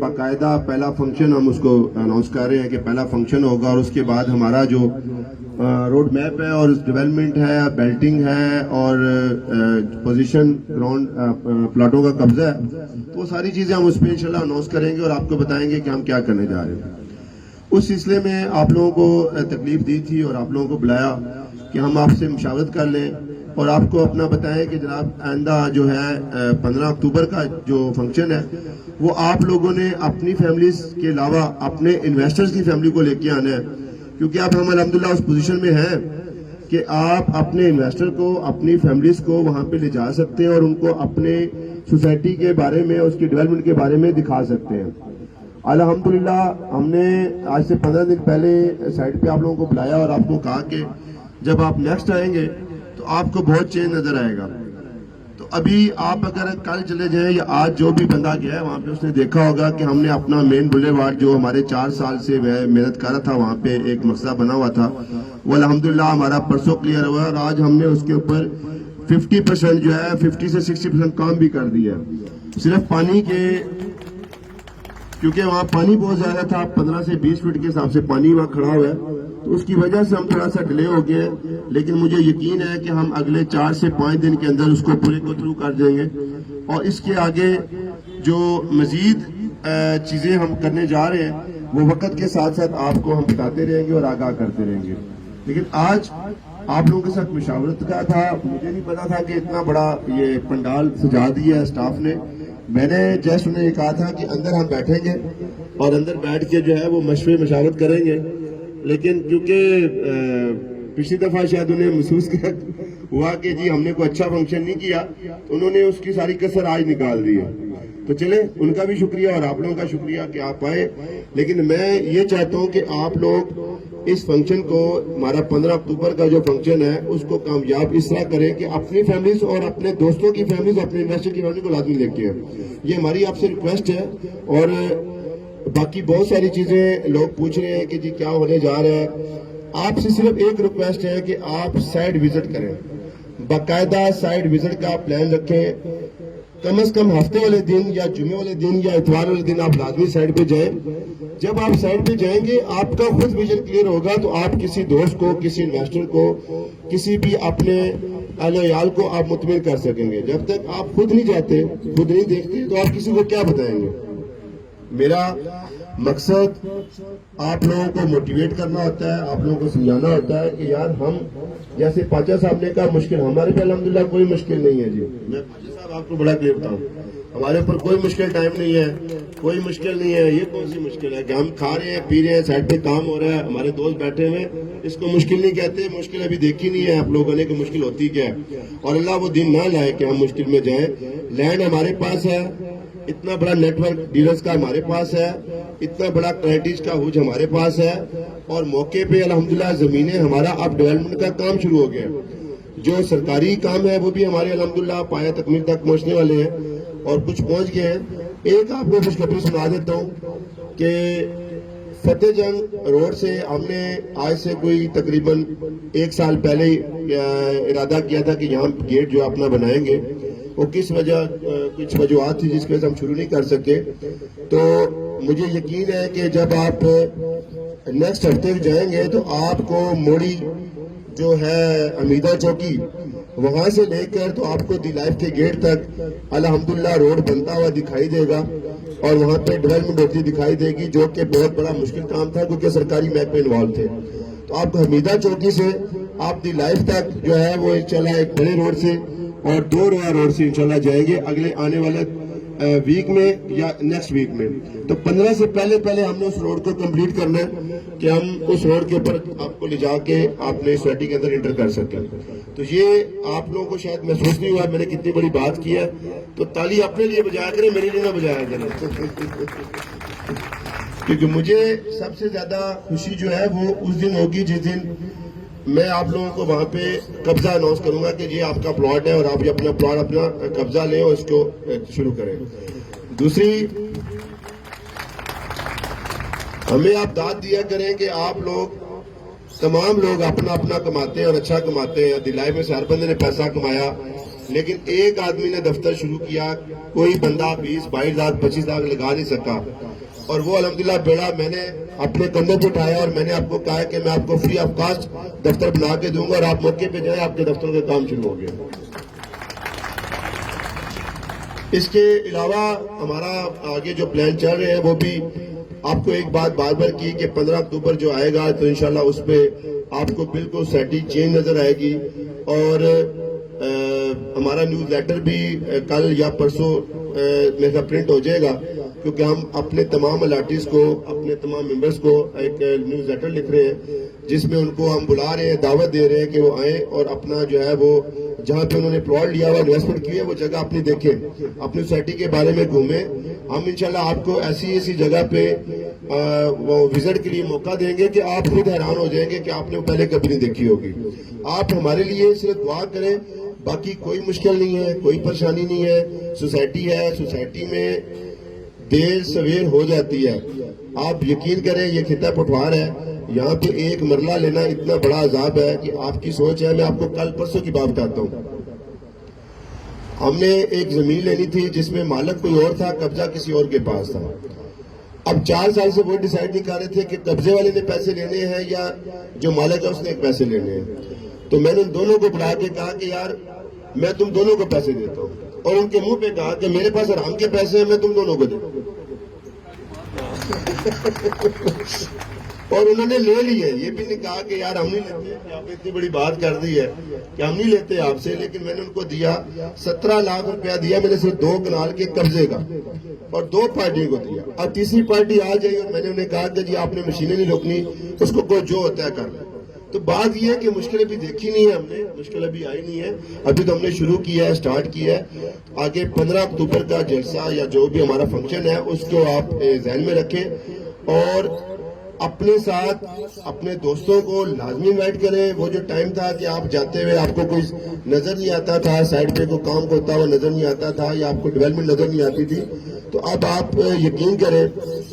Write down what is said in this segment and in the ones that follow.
باقاعدہ پہلا فنکشن ہم اس کو اناؤنس کر رہے ہیں کہ پہلا فنکشن ہوگا، اور اس کے بعد ہمارا جو روڈ میپ ہے اور ڈیولپمنٹ ہے، بیلٹنگ ہے اور پوزیشن گراؤنڈ پلاٹوں کا قبضہ ہے، تو وہ ساری چیزیں ہم اس پہ انشاءاللہ اناؤنس کریں گے اور آپ کو بتائیں گے کہ ہم کیا کرنے جا رہے ہیں۔ اس سلسلے میں آپ لوگوں کو تکلیف دی تھی اور آپ لوگوں کو بلایا کہ ہم آپ سے مشاورت کر لیں اور آپ کو اپنا بتائیں کہ جناب آئندہ جو ہے 15 اکتوبر کا جو فنکشن ہے وہ آپ لوگوں نے اپنی فیملیز کے علاوہ اپنے انویسٹرز کی فیملی کو لے کے آنا ہے، کیونکہ اب ہم الحمدللہ اس پوزیشن میں ہیں کہ آپ اپنے انویسٹر کو، اپنی فیملیز کو وہاں پہ لے جا سکتے ہیں اور ان کو اپنے سوسائٹی کے بارے میں، اس کی ڈیولپمنٹ کے بارے میں دکھا سکتے ہیں۔ الحمدللہ ہم نے آج سے 15 دن پہلے سائٹ پہ آپ لوگوں کو بلایا اور آپ کو کہا کہ جب آپ نیکسٹ آئیں گے تو آپ کو بہت چینج نظر آئے گا۔ تو ابھی آپ اگر کل چلے جائیں یا آج جو بھی بندہ گیا ہے وہاں پہ اس نے دیکھا ہوگا کہ ہم نے اپنا مین بلے وارڈ جو ہمارے 4 سال سے محنت کر رہا تھا، وہاں پہ ایک مسئلہ بنا ہوا تھا، وہ الحمدللہ ہمارا پرسوں کلیئر ہوا اور آج ہم نے اس کے اوپر 50% جو ہے 50 سے 60% کام بھی کر دیا ہے، صرف پانی کے، کیونکہ وہاں پانی بہت زیادہ تھا، 15 سے 20 فٹ کے حساب سے پانی وہاں کھڑا ہوا ہے، تو اس کی وجہ سے ہم تھوڑا سا ڈیلے ہو گئے، لیکن مجھے یقین ہے کہ ہم اگلے 4 سے 5 دن کے اندر اس کو پورے کو تھرو کر دیں گے، اور اس کے آگے جو مزید چیزیں ہم کرنے جا رہے ہیں وہ وقت کے ساتھ ساتھ آپ کو ہم بتاتے رہیں گے اور آگاہ کرتے رہیں گے۔ لیکن آج آپ لوگوں کے ساتھ مشاورت کا تھا، مجھے نہیں پتا تھا کہ اتنا بڑا یہ پنڈال سجا دیا ہے اسٹاف نے۔ میں نے جسٹ انہیں یہ کہا تھا کہ اندر ہم بیٹھیں گے اور اندر بیٹھ کے جو ہے وہ مشورے مشاورت کریں گے، لیکن کیونکہ پچھلی دفعہ شاید انہیں محسوس ہوا کہ جی ہم نے کوئی اچھا فنکشن نہیں کیا، تو انہوں نے اس کی ساری کسر آج نکال دی ہے۔ تو چلے ان کا بھی شکریہ اور آپ لوگوں کا شکریہ کہ آپ آئے، لیکن میں یہ چاہتا ہوں کہ آپ لوگ اس فنکشن کو، ہمارا 15 اکتوبر کا جو فنکشن ہے اس کو کامیاب اس طرح کریں کہ اپنی فیملیز اور اپنے دوستوں کی فیملیز، اپنے انویسٹر کی فیملی کو لازمی لے کے آئیں۔ یہ ہماری آپ سے ریکویسٹ ہے، اور باقی بہت ساری چیزیں لوگ پوچھ رہے ہیں کہ جی کیا ہونے جا رہا ہے۔ آپ سے صرف ایک ریکویسٹ ہے کہ آپ سائٹ وزٹ کریں، باقاعدہ سائٹ وزٹ کا پلان رکھیں، کم از کم ہفتے والے دن یا جمعے والے دن یا اتوار والے دن آپ لازمی سائٹ پہ جائیں۔ جب آپ سائٹ پہ جائیں گے آپ کا خود ویژن کلیئر ہوگا، تو آپ کسی دوست کو، کسی انویسٹر کو، کسی بھی اپنے اہل ویال کو آپ مطمئن کر سکیں گے۔ جب تک آپ خود نہیں جاتے، خود نہیں دیکھتے، تو آپ کسی کو کیا بتائیں گے؟ میرا مقصد آپ لوگوں کو موٹیویٹ کرنا ہوتا ہے، آپ لوگوں کو سمجھانا ہوتا ہے کہ یار ہم، جیسے پاچا صاحب نے کہا مشکل، ہمارے پہ الحمدللہ کوئی مشکل نہیں ہے جی۔ میں پاچا صاحب آپ کو بڑا کلیئر بتاؤں، ہمارے اوپر کوئی مشکل ٹائم نہیں ہے، کوئی مشکل نہیں ہے۔ یہ کون سی مشکل ہے کہ ہم کھا رہے ہیں، پی رہے ہیں، سائٹ پہ کام ہو رہا ہے، ہمارے دوست بیٹھے ہوئے، اس کو مشکل نہیں کہتے۔ مشکل ابھی دیکھی نہیں ہے آپ لوگوں نے کہ مشکل ہوتی کیا ہے، اور اللہ وہ دن نہ لائے کہ ہم مشکل میں جائیں۔ لینڈ ہمارے پاس ہے، اتنا بڑا نیٹ ورک ڈیلرز کا ہمارے پاس ہے، اتنا بڑا کلیئرٹیز کا ہوج ہمارے پاس ہے، اور موقع پہ الحمدللہ زمینیں، ہمارا اب ڈیولپمنٹ کا کام شروع ہو گیا۔ جو سرکاری کام ہے وہ بھی ہمارے الحمدللہ پایہ تکمیل تک پہنچنے والے ہیں اور کچھ پہنچ گئے ہیں۔ ایک آپ کو خوشخبری سنا دیتا ہوں کہ فتح جنگ روڈ سے ہم نے آج سے کوئی تقریباً 1 سال پہلے ارادہ کیا تھا کہ یہاں گیٹ جو اپنا بنائیں گے، وہ کس وجہ، کچھ وجوہات تھی جس کی وجہ سے ہم شروع نہیں کر سکے۔ تو مجھے یقین ہے کہ جب آپ نیکسٹ ہفتے جائیں گے تو آپ کو موڑی جو ہے امیدہ چوکی، وہاں سے لے کر تو آپ کو دی لائف کے گیٹ تک الحمدللہ روڈ بنتا ہوا دکھائی دے گا، اور وہاں پہ ڈیولپمنٹ ہوتی دکھائی دے گی، جو کہ بہت بڑا مشکل کام تھا کیونکہ سرکاری محکمے انوالو تھے۔ تو آپ کو حمیدہ چوکی سے آپ دی لائف تک جو ہے وہ انشاءاللہ ایک بڑے روڈ سے اور 2 روڈ سے انشاءاللہ جائیں گے اگلے آنے والے ویک میں یا نیکسٹ ویک میں۔ تو 15 سے پہلے ہم نے اس روڈ کو کمپلیٹ کرنا ہے کہ ہم اس روڈ کے اوپر آپ کو لے جا کے اپنے سوسائٹی کے اندر انٹر کر سکیں۔ تو یہ آپ لوگوں کو شاید محسوس نہیں ہوا میں نے کتنی بڑی بات کی ہے، تو تالی اپنے لیے بجایا کریں، میرے لیے نہ بجایا کریں، کیونکہ مجھے سب سے زیادہ خوشی جو ہے وہ اس دن ہوگی جس دن میں آپ لوگوں کو وہاں پہ قبضہ اناؤنس کروں گا کہ یہ آپ کا پلاٹ ہے اور آپ یہ اپنا پلاٹ اپنا قبضہ لیں اور اس کو شروع کریں۔ دوسری، ہمیں آپ داد دیا کریں کہ آپ لوگ، تمام لوگ اپنا اپنا کماتے ہیں اور اچھا کماتے ہیں، دلائی میں سے ہر بندے نے پیسہ کمایا، لیکن ایک آدمی نے دفتر شروع کیا, کوئی بندہ 20-22,000 25,000 لگا نہیں سکا, اور وہ الحمدللہ بیڑا میں نے اپنے کندھے پہ اٹھایا, اور میں نے آپ کو کہا کہ میں آپ کو فری آف کاسٹ دفتر بنا کے دوں گا, اور آپ موقع پہ جائیں, آپ کے دفتروں کا کام شروع ہو گیا. اس کے علاوہ ہمارا آگے جو پلان چل رہے ہیں وہ بھی آپ کو ایک بات بار بار کی کہ 15 اکتوبر جو آئے گا تو انشاءاللہ اس پہ آپ کو بالکل سیٹی چینج نظر آئے گی, اور ہمارا نیوز لیٹر بھی کل یا پرسوں میرا پرنٹ ہو جائے گا, کیونکہ ہم اپنے تمام الاٹیز کو, اپنے تمام ممبرز کو ایک نیوز لیٹر لکھ رہے ہیں جس میں ان کو ہم بلا رہے ہیں, دعوت دے رہے ہیں کہ وہ آئیں اور اپنا جو ہے وہ جہاں پہ انہوں نے پلاٹ لیا ہوا انویسٹمنٹ کی ہے وہ جگہ اپنی دیکھیں, اپنی سوسائٹی کے بارے میں گھومیں. ہم انشاءاللہ آپ کو ایسی جگہ پہ وہ وزٹ کے لیے موقع دیں گے کہ آپ خود حیران ہو جائیں گے کہ آپ نے وہ پہلے کبھی نہیں دیکھی ہوگی. آپ ہمارے لیے صرف دعا کریں, باقی کوئی مشکل نہیں ہے, کوئی پریشانی نہیں ہے. سوسائٹی ہے, سوسائٹی میں دیر سویر ہو جاتی ہے. آپ یقین کریں یہ خطہ پٹوار ہے, یہاں پہ ایک مرلہ لینا اتنا بڑا عذاب ہے کہ آپ کی سوچ ہے. میں آپ کو کل پرسوں کی بات بتاتا ہوں. ہم نے ایک زمین لینی تھی جس میں مالک کوئی اور تھا, قبضہ کسی اور کے پاس تھا. اب 4 سال سے وہ ڈیسائیڈ نہیں کر رہے تھے کہ قبضے والے نے پیسے لینے ہیں یا جو مالک ہے اس نے پیسے لینے ہیں. تو میں نے ان دونوں کو بلا کے کہا کہ یار میں تم دونوں کو پیسے دیتا ہوں, اور ان کے منہ پہ کہا کہ میرے پاس حرام کے پیسے ہیں, میں تم دونوں کو دوں. اور انہوں نے لے لیے. یہ بھی نہیں کہا کہ یار ہم نہیں لیتے, آپ نے اتنی بڑی بات کر دی ہے کہ ہم نہیں لیتے آپ سے, لیکن میں نے ان کو دیا 17 لاکھ روپیہ دیا میں نے صرف 2 کنال کے قبضے کا, اور 2 پارٹیوں کو دیا. اب تیسری پارٹی آ جائے اور میں نے انہیں کہا کہ جی آپ نے مشینیں نہیں روکنی, اس کو کوئی جو ہوتا ہے کر لیں. تو بات یہ ہے کہ مشکل ابھی دیکھی نہیں ہے ہم نے, مشکل ابھی آئی نہیں ہے, ابھی تو ہم نے شروع کیا ہے, سٹارٹ کیا ہے. آگے 15 اکتوبر کا جلسہ یا جو بھی ہمارا فنکشن ہے اس کو آپ ذہن میں رکھیں, اور اپنے ساتھ اپنے دوستوں کو لازمی انوائٹ کریں. وہ جو ٹائم تھا کہ آپ جاتے ہوئے آپ کو کوئی نظر نہیں آتا تھا, سائڈ پہ کوئی کام ہوتا ہوا نظر نہیں آتا تھا, یا آپ کو ڈیولپمنٹ نظر نہیں آتی تھی, تو اب آپ یقین کریں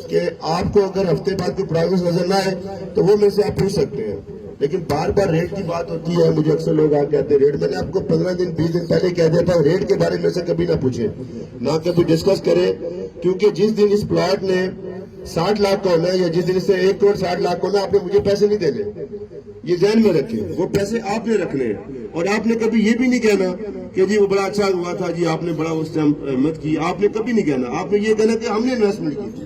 کہ آپ کو اگر ہفتے بعد کوئی پروگرس نظر نہ آئے تو وہ میں سے آپ پوچھ سکتے ہیں. لیکن بار بار ریٹ کی بات ہوتی ہے, مجھے اکثر لوگ آ کہتے ہیں ریٹ. میں نے آپ کو 15 دن 20 دن پہلے کہہ دیا تھا ریٹ کے بارے میں سے کبھی نہ پوچھیں, نہ کبھی ڈسکس کریں, کیونکہ جس دن اس پلاٹ نے 60 لاکھ کا ہونا ہے یا جس دن سے 1 کروڑ 60 لاکھ کا ہونا ہے, آپ نے مجھے پیسے نہیں دینے. یہ ذہن میں رکھیں, وہ پیسے آپ نے رکھنے ہیں. اور آپ نے کبھی یہ بھی نہیں کہنا کہ جی وہ بڑا اچھا ہوا تھا, جی آپ نے بڑا اس ٹائم مت کی. آپ نے کبھی نہیں کہنا, آپ نے یہ کہنا کہ ہم نے انویسٹمنٹ کی تھی.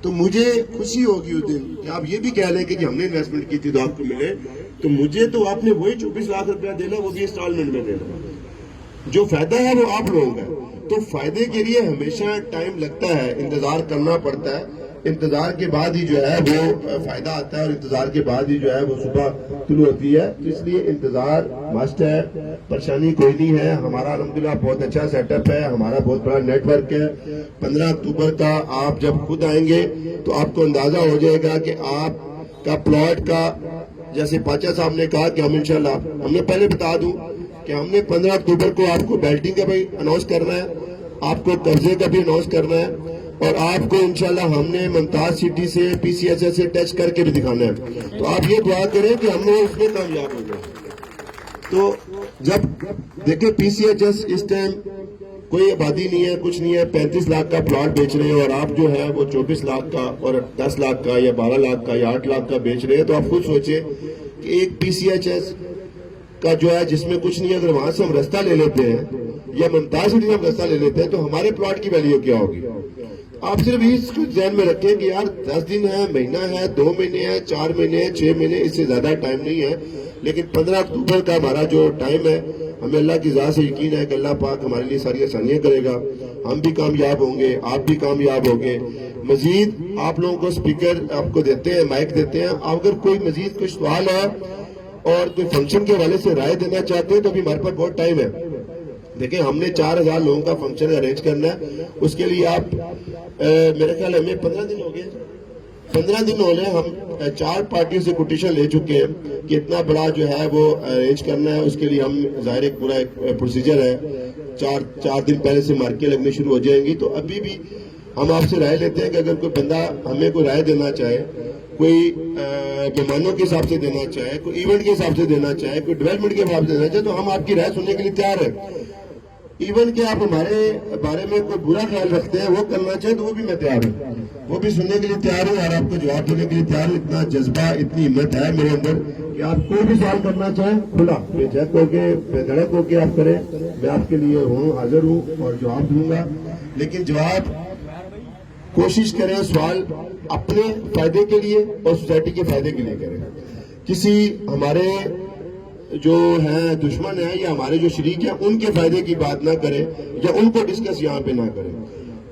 تو مجھے خوشی ہوگی اس دن کہ آپ یہ بھی کہہ لیں کہ ہم نے انویسٹمنٹ کی تھی تو آپ کو ملے. تو مجھے تو آپ نے وہی 24 لاکھ روپیہ دینا, وہ بھی انسٹالمنٹ میں دینا. جو فائدہ ہے وہ آپ لوگوں کا. تو فائدے کے لیے ہمیشہ ٹائم لگتا ہے, انتظار کرنا پڑتا ہے. انتظار کے بعد ہی جو ہے وہ فائدہ آتا ہے, اور انتظار کے بعد ہی جو ہے وہ صبح طلوع ہوتی ہے. تو اس لیے انتظار مسٹ ہے, پریشانی کوئی نہیں ہے. ہمارا الحمدللہ بہت اچھا سیٹ اپ ہے, ہمارا بہت بڑا نیٹ ورک ہے. 15 اکتوبر کا آپ جب خود آئیں گے تو آپ کو اندازہ ہو جائے گا کہ آپ کا پلاٹ کا, جیسے پاچا صاحب نے کہا کہ ہم انشاءاللہ, ہم نے پہلے بتا دوں کہ ہم نے 15 اکتوبر کو آپ کو بیلٹنگ کا بھی اناؤنس کرنا ہے, آپ کو قبضے کا بھی اناؤنس کرنا ہے, اور آپ کو انشاءاللہ ہم نے ممتاز سٹی سے پی سی ایچ ایس سے ٹچ کر کے بھی دکھانا ہے. تو آپ یہ دعا کریں کہ ہم نے اس میں کامیاب ہو جائے. تو جب دیکھیں پی سی ایچ ایس اس ٹائم کوئی آبادی نہیں ہے, کچھ نہیں ہے, 35 لاکھ کا پلاٹ بیچ رہے ہیں, اور آپ جو ہے وہ 24 لاکھ کا اور 10 لاکھ کا یا 12 لاکھ کا یا 8 لاکھ کا بیچ رہے ہیں. تو آپ خود سوچیں کہ ایک پی سی ایچ ایس کا جو ہے جس میں کچھ نہیں ہے, اگر وہاں سے ہم رستہ لے لیتے ہیں یا ممتاز سٹی سے ہم رستہ لے لیتے ہیں تو ہمارے پلاٹ کی ویلیو کیا ہوگی. آپ صرف اس کو ذہن میں رکھیں کہ یار 10 دن ہے, مہینہ ہے, 2 مہینے ہے, 4 مہینے ہے, 6 مہینے, اس سے زیادہ ٹائم نہیں ہے. لیکن 15 اکتوبر کا ہمارا جو ٹائم ہے, ہمیں اللہ کی ذات سے یقین ہے کہ اللہ پاک ہمارے لیے ساری آسانیاں کرے گا. ہم بھی کامیاب ہوں گے, آپ بھی کامیاب ہوں گے. مزید آپ لوگوں کو سپیکر آپ کو دیتے ہیں, مائک دیتے ہیں. اگر کوئی مزید کوئی سوال ہے اور کوئی فنکشن کے حوالے سے رائے دینا چاہتے ہیں تو ابھی ہمارے پاس بہت ٹائم ہے. دیکھیں ہم نے 4000 لوگوں کا فنکشن ارینج کرنا ہے. اس کے لیے آپ میرے خیال ہمیں 15 دن ہو گئے, 15 دن ہو گئے. ہم 4 پارٹیوں سے کوٹیشن لے چکے ہیں کہ اتنا بڑا جو ہے وہ ارینج کرنا ہے. اس کے لیے ہم ظاہر ایک پورا ایک پروسیجر ہے, 4 دن پہلے سے مارکیں لگنے شروع ہو جائیں گی. تو ابھی بھی ہم آپ سے رائے لیتے ہیں کہ اگر کوئی بندہ ہمیں کوئی رائے دینا چاہے, کوئی مہمانوں کے حساب سے دینا چاہے, کوئی ایونٹ کے حساب سے دینا چاہے, کوئی ڈیولپمنٹ کے حساب سے دینا چاہے, تو ہم آپ کی رائے سننے کے لیے تیار ہیں. ایون کہ آپ ہمارے بارے میں کوئی برا خیال رکھتے ہیں وہ کرنا چاہیں تو وہ بھی میں تیار ہوں، وہ بھی سننے کے لیے تیار ہوں اور آپ کو جواب دینے کے لیے تیار ہوں. اتنا جذبہ اتنی ہمت ہے میرے اندر کہ آپ کوئی بھی سوال کرنا چاہیں کھلا بے جھجک ہو کے بے دھڑک ہو کے آپ کریں، میں آپ کے لیے ہوں، حاضر ہوں اور جواب دوں گا. لیکن جواب کوشش کریں سوال اپنے فائدے کے لیے اور سوسائٹی کے فائدے کے لیے کریں. کسی ہمارے جو ہیں دشمن ہیں یا ہمارے جو شریک ہیں ان کے فائدے کی بات نہ کریں یا ان کو ڈسکس یہاں پہ نہ کریں.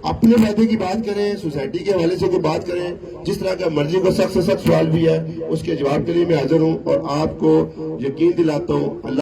اپنے فائدے کی بات کریں، سوسائٹی کے حوالے سے کوئی بات کریں. جس طرح کا مرضی کو سخت سے سخت سوال بھی ہے اس کے جواب کے لیے میں حاضر ہوں اور آپ کو یقین دلاتا ہوں اللہ